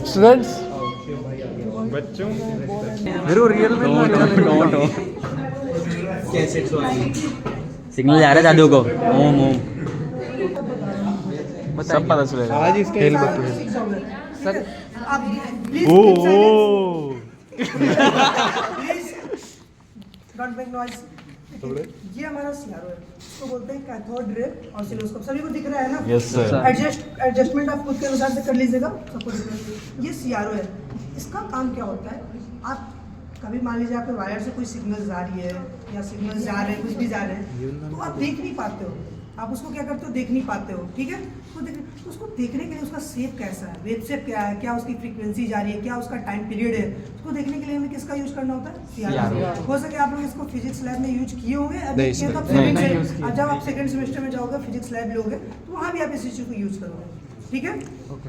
Students बच्चों मेरे को रियल में सिग्नल जा रहा है दादू को ओम ओम सब पता चलेगा आज इसके खेल बतू sir oh don't make noise. ये हमारा सीआरओ है, इसको बोलते हैं कैथोड रे ऑसिलोस्कोप। सभी को दिख रहा है ना? Yes sir. एडजस्टमेंट आप खुद के अनुसार से कर लीजिएगा, सबको दिख रहा है। ये सीआरओ है, इसका काम क्या होता है, आप कभी मान लीजिए आपके वायर से कोई सिग्नल आ रही है या सिग्नल जा रहे हैं, कुछ भी जा रहे हैं, तो आप देख नहीं पाते हो, आप उसको क्या करते हो, देख नहीं पाते हो, ठीक है। तो उसको देखने के लिए उसका शेप कैसा है, वेव शेप क्या है, क्या उसकी फ्रीक्वेंसी जा रही है, क्या उसका टाइम पीरियड है, उसको देखने के लिए हमें किसका यूज करना होता है, सीआरओ। हो सके आप लोग इसको फिजिक्स लैब में यूज किए होंगे, जब आप सेकंड सेमेस्टर में जाओगे फिजिक्स लैब लोगे तो वहाँ भी आप इस चीज़ को यूज करोगे, ठीक है।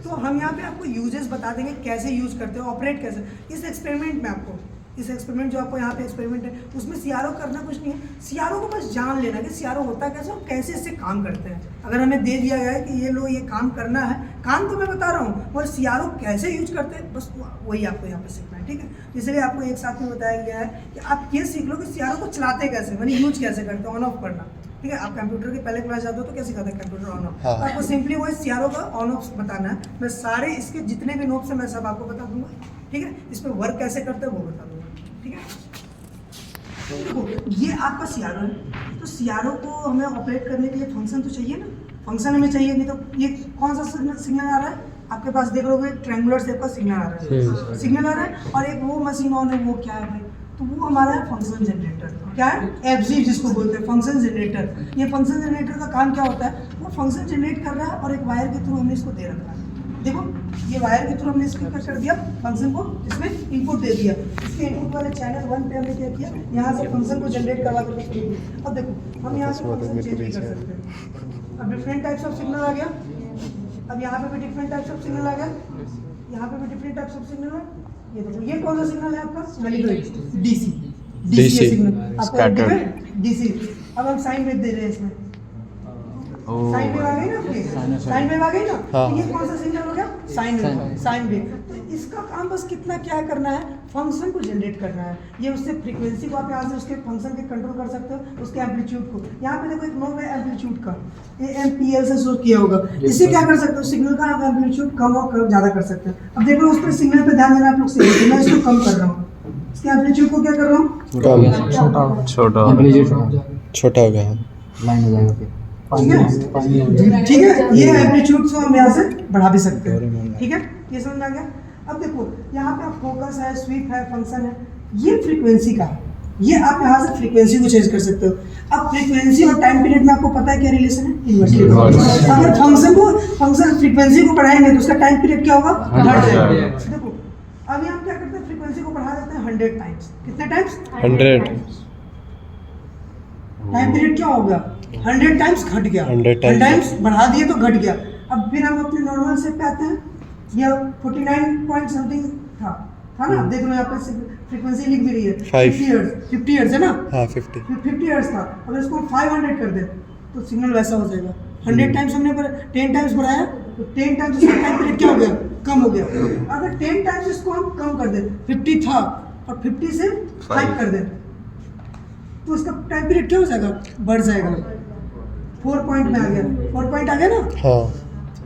तो हम यहाँ पे आपको यूजेस बता देंगे, कैसे यूज करते हो, ऑपरेट कैसे। इस एक्सपेरिमेंट में आपको, इस एक्सपेरिमेंट जो आपको यहाँ पे एक्सपेरिमेंट है, उसमें सीआरओ करना कुछ नहीं है, सीआरओ को बस जान लेना कि सीआरओ होता है कैसे और कैसे इससे काम करते हैं। अगर हमें दे दिया गया है कि ये लो ये काम करना है, काम तो मैं बता रहा हूँ, और सीआरओ कैसे यूज करते हैं बस वही आपको यहाँ पे सीखना है, ठीक है। इसलिए आपको एक साथ में बताया गया है कि आप ये सीख लो कि सीआरओ को चलाते कैसे, मैंने यूज कैसे करते हैं, ऑन ऑफ करना, ठीक है। आप कंप्यूटर के पहले क्लास जाते हो तो क्या सिखाते हैं, कंप्यूटर ऑन ऑफ। आपको सिंपली वही सीआरओ का ऑन ऑफ बताना है। मैं सारे इसके जितने भी नोट्स हैं मैं सब आपको बता दूंगा, ठीक है। इस पर वर्क कैसे करते हैं वो बता दूंगा, ठीक है। देखो ये आपका सीआरओ है, तो सीआरओ को हमें ऑपरेट करने के लिए फंक्शन तो चाहिए ना, फंक्शन हमें चाहिए, नहीं तो ये कौन सा सिग्नल आ रहा है आपके पास, देख लोगे ट्रायंगुलर शेप का सिग्नल आ रहा है, सिग्नल आ रहा है, और एक वो मशीन ऑन है, वो क्या है भाई, तो वो हमारा है फंक्शन जनरेटर। क्या है, एफजी जिसको बोलते हैं, फंक्शन जनरेटर। ये फंक्शन जनरेटर का काम क्या होता है, वो फंक्शन जनरेट कर रहा है और एक वायर के थ्रू हमने इसको दे रखा है। देखो ये वायर के थ्रू हमने इसको क्या कर दिया, फंक्शन को इसमें इनपुट दे दिया। इसके इनपुट वाले चैनल 1 पे हमने क्या किया, यहाँ से फंक्शन को जनरेट करवा के उसको दिया। अब देखो हम यहाँ से फंक्शन चेंज भी कर सकते हैं। अब डिफरेंट टाइप्स ऑफ सिग्नल आ गया, अब यहाँ पे भी डिफरेंट टाइप्स ऑफ सिग्नल आ गया, यहाँ पे भी डिफरेंट टाइप्स ऑफ सिग्नल है। ये देखो ये कौन सा सिग्नल है आपका, डीसी, डीसी सिग्नल आपका डीसी। अब हम साइन वेव दे रहे हैं इसमें, साइन वेव आ गई ना आपकी, साइन वेव आ गई ना, तो ये कौन सा सिग्नल हो गया, साइन वेव, साइन वेव। तो इसका काम बस कितना क्या करना है, फंक्शन को जनरेट करना है। ये उससे फ्रीक्वेंसी को आप यहाँ से उसके फंक्शन के कंट्रोल कर सकते हो, उसके एम्पलीट्यूड को। यहाँ पे देखो एक नोब है एम्पलीट्यूड का, ये एमपीएल से शो किया होगा। इससे क्या कर सकते हो, सिग्नल का आप एम्पलीट्यूड कम और ज़्यादा कर सकते हैं। अब देख लो उस पर सिग्नल पे ध्यान देना आप लोग से, मैं इसको कम कर रहा हूँ, इसके एम्पलीट्यूड को क्या कर रहा हूँ, छोटा हो गया, लाइन हो जाएगा फिर, ठीक है। ये एम्पलीट्यूड को हम यहाँ से बढ़ा भी सकते हैं, ठीक है। ये समझ आ गया। अब देखो यहाँ पे फोकस है, स्वीप है, फंक्शन है, ये फ्रीक्वेंसी का है, ये आप यहाँ से फ्रीक्वेंसी को चेंज कर सकते हो। अब फ्रीक्वेंसी और टाइम पीरियड में आपको पता है क्या रिलेशन है, इनवर्सली। अगर फंक्शन फ्रीक्वेंसी को बढ़ाएंगे तो उसका टाइम पीरियड क्या होगा, बढ़ जाएगा। देखो अभी हम क्या करते हैं, फ्रीक्वेंसी को बढ़ा देते हैं 100 टाइम्स। कितने टाइम्स, 100। टाइम पीरियड क्या होगा, 100 टाइम्स घट गया, 100 टाइम्स बढ़ा दिए तो घट गया। अब फिर हम अपने नॉर्मल से पे आते हैं, ये 49 पॉइंट समथिंग था ना, देख लो यहाँ पे फ्रीक्वेंसी लिख भी रही है 50 हर्ट्ज है ना, हाँ 50 हर्ट्ज था। अगर इसको 500 कर दे तो सिग्नल वैसा हो जाएगा। 100 टाइम्स हमने 10 टाइम्स बढ़ाया तो 10 टाइम्स इसका टाइम पीरियड क्या हो गया, कम हो गया। अगर 10 टाइम्स इसको हम कम कर दे, 50 था और 50 से 5 कर दे तो इसका टाइम पीरियड क्या हो जाएगा, बढ़ जाएगा। 4 पॉइंट में आ गया, 4 पॉइंट आ गया ना, हाँ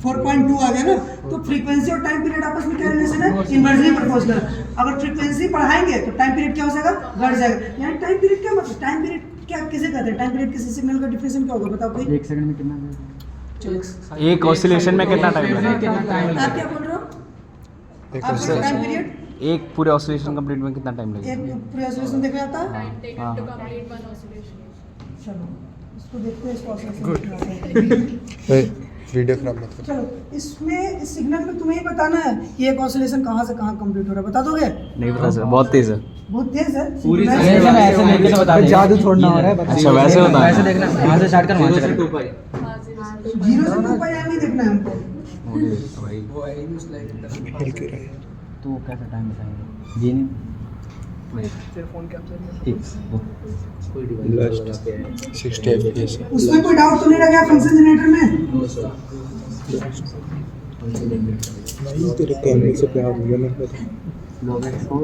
4.2 आ गया ना। तो फ्रीक्वेंसी और टाइम पीरियड आपस में क्या रिलेशन है, इनवर्सली प्रोपोर्शनल। अगर फ्रीक्वेंसी बढ़ाएंगे तो टाइम पीरियड क्या हो जाएगा, बढ़ जाएगा। यानी टाइम पीरियड क्या मतलब, टाइम पीरियड क्या किसे कहते हैं, टाइम पीरियड किसी सिग्नल का डिफरेंशियल क्या होगा बताओ कोई। 1 सेकंड में कितना, एक ऑसिलेशन में कितना टाइम लगेगा, आप क्या बोल रहे हो, आपका टाइम पीरियड एक पूरे ऑसिलेशन कंप्लीट में कितना टाइम लगेगा, एक पूरे ऑसिलेशन देखना आता है। हाँ चलो इसको देखते हैं, इसको ऑसिलेशन वीडियो खराब मत कर। चलो इसमें इस सिग्नल में तुम्हें ही बताना है कि एक ऑसिलेशन कहाँ से कहाँ कंप्लीट हो रहा है, बता दोगे। नहीं पता सर, बहुत तेज है, बहुत तेज है पूरी ऐसे लेके तो बता दे, जादू थोड़ा हो रहा है। अच्छा वैसे होता है, ऐसे देखना, वहां से स्टार्ट कर, वहां से कर, 0 से 2 पाई नहीं देखना है हमको। भाई तो कैसा टाइम बताएंगे, ये नहीं 60 FPS उसमें कोई डाउट तो नहीं लगा फंक्शन जनरेटर में? नहीं तेरे कैमरे से प्यार हो गया मेरे को।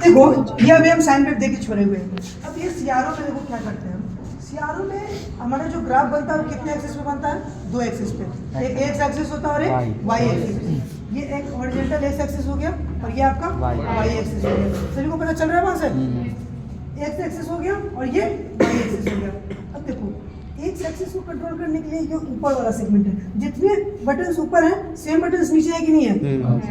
देखो ये अभी हम साइन वेव देके छोड़े हुए हैं। अब ये सीआरओ में देखो क्या करते हैं हम। सीआरओ में हमारा जो ग्राफ बनता है वो कितने एक्सिस पे बनता है? 2 एक्सिस पे। एक एक्स एक्सिस होता है और एक वाई एक्सिस। ये एक हॉरिजॉन्टल एक्स एक्सिस हो गया और ये आपका वाई एक्सिस हो गया। सभी को पता चल रहा है वहां से? एक्स एक्सिस हो गया और ये वाई एक्सिस हो गया। अब देखो एक्स एक्सिस को कंट्रोल करने के लिए ये ऊपर वाला सेगमेंट है। जितने बटन्स ऊपर हैं सेम बटन्स नीचे है कि नहीं है?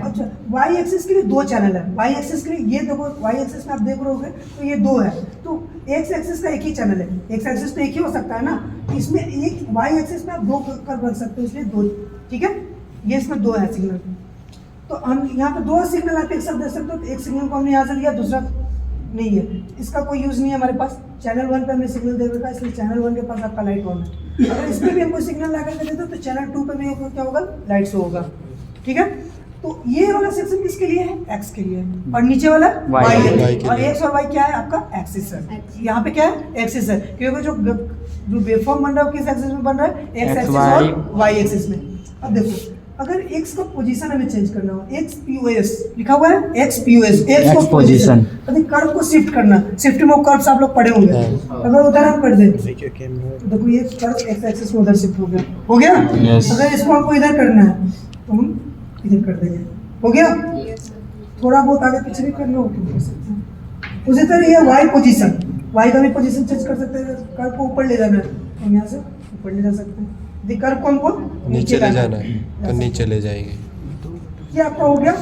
अच्छा वाई एक्सिस के लिए 2 चैनल है। वाई एक्सिस के लिए ये देखो वाई एक्सिस में आप देख रहे होगे तो ये 2 है। तो एक्स एक्सिस का एक ही चैनल है। एक्स एक्सिस तो एक ही हो सकता है ना, इसमें एक वाई एक्सिस में आप 2 कर बन सकते हो, इसलिए 2। ठीक है, ये इसमें 2 है सिग्नल। तो हम यहाँ पे 2 सिग्नल आप एक साथ दे सकते हो। तो एक सिग्नल को हमने यहाँ से लिया, दूसरा नहीं है, इसका कोई यूज़ नहीं है हमारे पास। चैनल 1 पे हमने सिग्नल दे रखा है, इसलिए चैनल 1 के पास आपका लाइट ऑन है। अगर इस पर भी हम कोई सिग्नल लगा के देते तो चैनल 2 पे भी क्या होगा? लाइट शो होगा। ठीक है, तो ये वाला सेक्शन किसके लिए है? एक्स के लिए है। और नीचे वाला वाई है। और एक्स और वाई क्या है? आपका एक्सिस है। यहाँ पे क्या है? एक्सिस है, क्योंकि जो वेवफॉर्म बन रहा है किस एक्सिस में बन रहा है? एक्स एक्सिस और वाई एक्सिस में। अब देखो अगर x का पोजीशन हमें चेंज करना हो, x POS लिखा हुआ है, x POS x को पोजीशन, अभी कर्व को शिफ्ट करना, शिफ्ट में कर्व्स आप लोग पढ़े होंगे। अगर उधर हम कर दें देखो ये कर्व x एक्सिस में उधर शिफ्ट हो गया, हो गया। अगर इसको हमको इधर करना है तो हम इधर कर देंगे, हो गया। थोड़ा बहुत आगे पीछे भी करना हो तो कर सकते हैं। उसी तरह ये y पोजीशन, y का भी पोजीशन चेंज कर सकते हैं। कर्व को ऊपर ले जाना है तो यहाँ से ऊपर ले जा सकते हैं, कर्व को हमको नीचे ले जाना है तो नीचे ले जाएंगे। ये आपका हो गया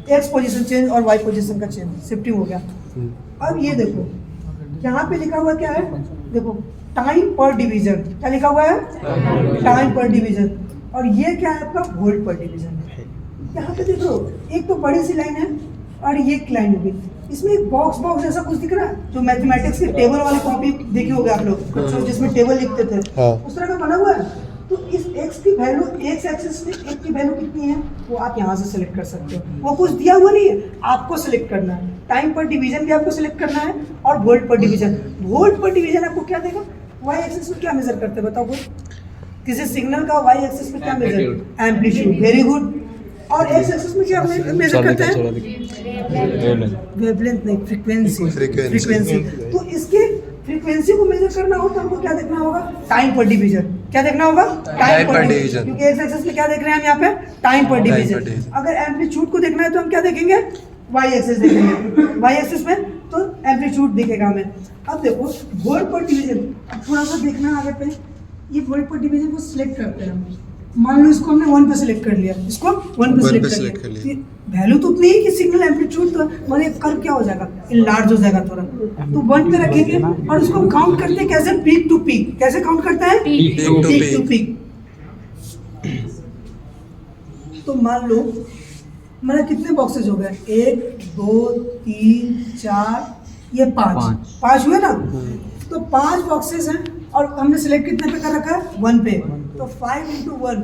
एक्स पोजीशन चेंज और वाई पोजीशन का चेंज, शिफ्टिंग हो गया। अब ये देखो यहाँ पे लिखा हुआ क्या है? देखो टाइम पर डिवीजन, क्या लिखा हुआ है? टाइम पर डिवीजन। और ये क्या है आपका? वोल्ट पर डिवीजन। यहाँ पे देखो एक तो बड़ी सी लाइन है और ये एक लाइन होगी, इसमें एक बॉक्स जैसा कुछ दिख रहा है, जो मैथमेटिक्स के टेबल वाली कॉपी देखी होगी आप लोग, जिसमें टेबल लिखते थे, उस तरह का बना हुआ है। तो इस x की वैल्यू, x एक्सिस में x की वैल्यू कितनी है वो आप यहाँ से सिलेक्ट कर सकते हो। वो कुछ दिया हुआ नहीं है, आपको सिलेक्ट करना है। टाइम पर डिवीजन भी आपको सिलेक्ट करना है और वोल्ट पर डिवीजन। वोल्ट पर डिवीजन आपको क्या देगा? y एक्सिस में क्या मेजर करते हैं बताओ कोई? किसी सिग्नल का y एक्सिस में क्या मेजर? Amplitude, very good. और x एक्सिस में क्या मेजर करते हैं? वेवलेंथ नहीं, फ्रीक्वेंसी। तो इसके फ्रीक्वेंसी को मेजर करना हो तो हमको क्या देखना होगा? टाइम पर डिवीजन। क्या देखना होगा? टाइम पर डिवीजन। क्योंकि एक्स एक्सिस में क्या देख रहे हैं हम यहाँ पे? टाइम पर डिवीजन। अगर एम्पलीट्यूड को देखना है तो हम क्या देखेंगे? वाई एक्सिस देखेंगे। वाई एक्सिस में तो एम्पलीट्यूड दिखेगा हमें। अब देखो वोल्ट पर डिवीजन, अब थोड़ा सा देखना आगे पे, ये वोल्ट पर डिवीजन को सिलेक्ट करते हैं हम। मान लो इसको हमने 1 पे सिलेक्ट कर लिया, इसको 1 पे सिलेक्ट कर लिया। वैल्यू तो उतनी ही कि सिग्नल एम्पलीट्यूड तो मतलब एक कर्व क्या हो जाएगा? लार्ज हो जाएगा थोड़ा। तो 1 पे रखेंगे और उसको काउंट करते हैं कैसे? Peak to peak. कैसे काउंट करते हैं? Peak to peak. तो मान लो मतलब कितने बॉक्सेस हो गए? 1 2 3 4 ये 5 हुए ना। तो 5 बॉक्सेस हैं और हमने सिलेक्ट कितने पे कर रखा है? 1 पे। तो 5 × 1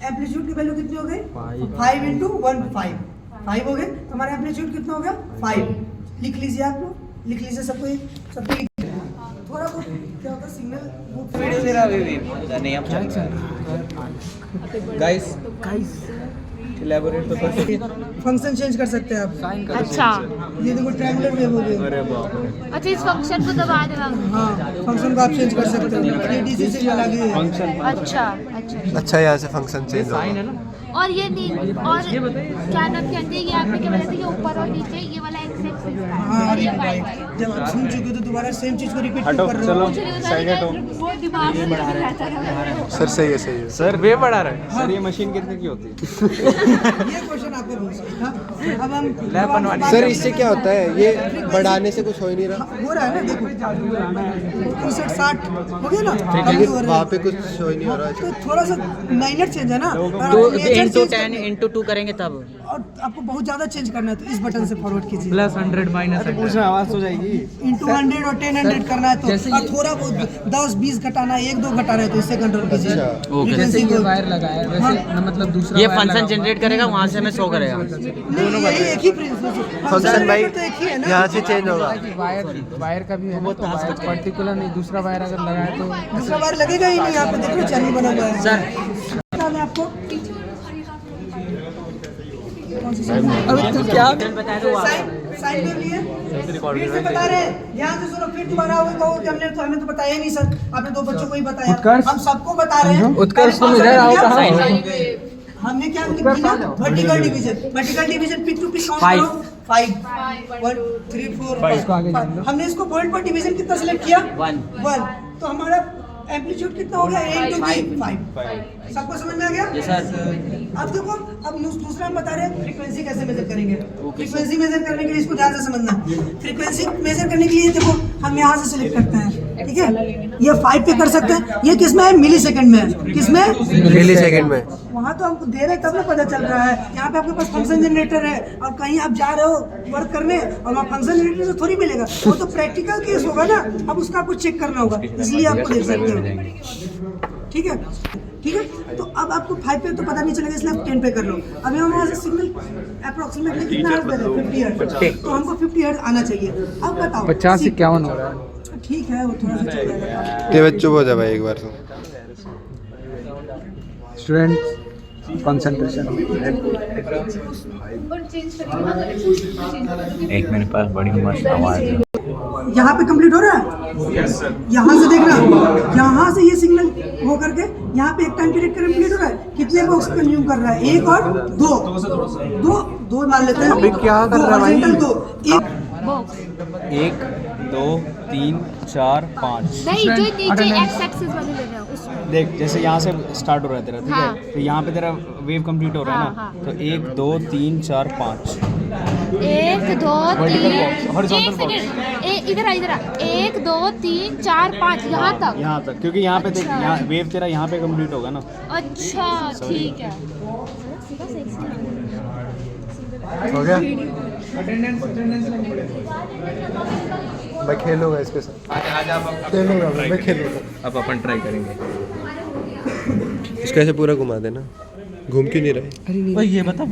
एम्पलीट्यूड की वैल्यू कितनी हो गई? 5 × 1 5 हो गए। हमारा एम्पलीट्यूड कितना हो गया? 5। लिख लीजिए आप लोग, लिख लीजिए सबको थोड़ा बहुत क्या होता है सिग्नल गाइस इलैबोरेट तो फंक्शन चेंज कर सकते हैं आप। अच्छा ये देखो ट्रायंगुलर वेव हो गई। अच्छा इस फंक्शन को दबा देना। हाँ फंक्शन को आप चेंज कर सकते हो, डीसी से लगा के। अच्छा अच्छा यहाँ से फंक्शन चेंज होगा। और ये नहीं, और क्या नाम कहते हैं ये आपने क्या बताया था? ये ऊपर और नीचे ये वाला एक्स एक्सिस और ये वाई। जब आप सुन चुके हो तो दोबारा सेम चीज को रिपीट क्यों कर रहे हो? वो दिमाग में रहता है। सर सही है सर वे बढ़ा रहा है। सर ये मशीन कितने की होती है? ये क्वेश्चन आपको पूछ सकता। अब हम सर इससे क्या होता है? ये बढ़ाने से कुछ हो ही नहीं रहा। हो रहा है ना, देखो 59 60 हो गया ना, लेकिन वहाँ पे कुछ हो ही नहीं हो रहा है। तो थोड़ा सा माइनर चेंज है ना। तो into 10 into 2 करेंगे तब। और आपको बहुत ज्यादा चेंज करना है तो इस बटन से फॉरवर्ड कीजिए। +100 - पूछना आवाज तो जाएगी। × 100 और 10 100 करना है तो और थोड़ा बहुत 10 20 घटा घटाना है, 1-2 घटा रहे हो तो इससे कंट्रोल कीजिए। अच्छा। फ्रीक्वेंसी को वायर लगाया है वैसे मतलब दूसरा ये फंक्शन जनरेट करेगा, वहाँ से हमें शो करेगा। नहीं, यही एक ही फंक्शन भाई तो एक ही है ना। यहाँ से चेंज होगा। वायर का भी है ना, तो वायर पर्टिकुलर नहीं, दूसरा वायर अगर लगाए तो दूसरा बार लगेगा ही नहीं। यहाँ पे देखो चैनल बना हुआ है सर है आपको। अभी तो क्या साइन कर लिए, फिर से बता रहे हैं, ध्यान से सुनो। फिर दोबारा वो कहो कि हमें तो बताया नहीं सर, आपने 2 बच्चों को ही बताया। उत्कर्ष। हम सबको बता रहे हैं। उत्कर्ष तुम इधर आओ, कहाँ हो? हमने क्या किया? Vertical division peak to peak count करो। 5 1 3 4 5। हमने इसको बोल्ट पर डिवीजन कितना सिलेक्ट किया? 1। तो हमारा एम्पलीट्यूड कितना हो गया? A into B 5। सबको समझ में आ गया? Yes sir. अब देखो, अब दूसरा हम बता रहे हैं फ्रीक्वेंसी कैसे मेजर करेंगे। फ्रीक्वेंसी मेजर करने के लिए इसको ध्यान से समझना। फ्रीक्वेंसी मेजर करने के लिए देखो हम यहाँ से सिलेक्ट करते हैं, ठीक है। ये 5 पे कर सकते हैं। ये किसमें है? मिली सेकंड में है। किसमें? मिली सेकंड में। वहाँ तो हमको दे रहे तब ना पता चल रहा है। यहाँ पे आपके पास फंक्शन जनरेटर है और कहीं आप जा रहे हो वर्क करने और वहाँ फंक्शन जनरेटर से थोड़ी मिलेगा। वो तो प्रैक्टिकल केस होगा ना, अब उसका आपको चेक करना होगा, इसलिए आपको देख सकते हो। ठीक है, ठीक है। तो अब आपको 5 पे तो पता नहीं चलेगा, इसलिए आप 10 पे कर लो। अभी हम वहाँ से सिग्नल अप्रोक्सीमेटली कितना हर्ट्ज दे रहे हैं? 50 हर्ट्ज। तो हमको 50 हर्ट्ज आना चाहिए। अब बताओ 50-51 हो रहा है। ठीक है, वो थोड़ा सा चल जाएगा। ये बच्चों हो जा भाई एक बार तो। Students concentration. एक मेरे पास बड़ी मस्त आवाज है। यहाँ पे कंप्लीट हो रहा है। यहाँ से देखना, यहाँ से ये सिग्नल हो करके यहाँ पे एक टाइम पीरियड कंप्लीट हो रहा है। कितने बॉक्स कंज्यूम कर रहा है? 1 और 2 मान लेते हैं। अभी क्या कर रहा है भाई? 2 1 2 3 4 5। नहीं, जो नीचे एक्स एक्सिस वाले ले रहे हो उसमें। देख जैसे यहाँ से स्टार्ट हो रहा है तेरा, ठीक हाँ। है। तो यहाँ पे तेरा वेव कंप्लीट हो रहा है हाँ, ना। तो 1 2 3 4 5। 1 2 Vertical 3 box, horizontal एक सेकंड, इधर आ 1 2 3 4 5 यहाँ तक। यहाँ तक, क्योंकि यहाँ पे देख, यहाँ वेव तेरा यहाँ पे कंप्लीट होगा ना। अच्छा ठीक है। हो गया? मैं खेलूंगा इसके साथ। खेलूंगा मैं खेलूंगा। अब अपन ट्राई करेंगे। इसको ऐसे पूरा घुमा देना। घूम क्यों नहीं रहा है? ये बता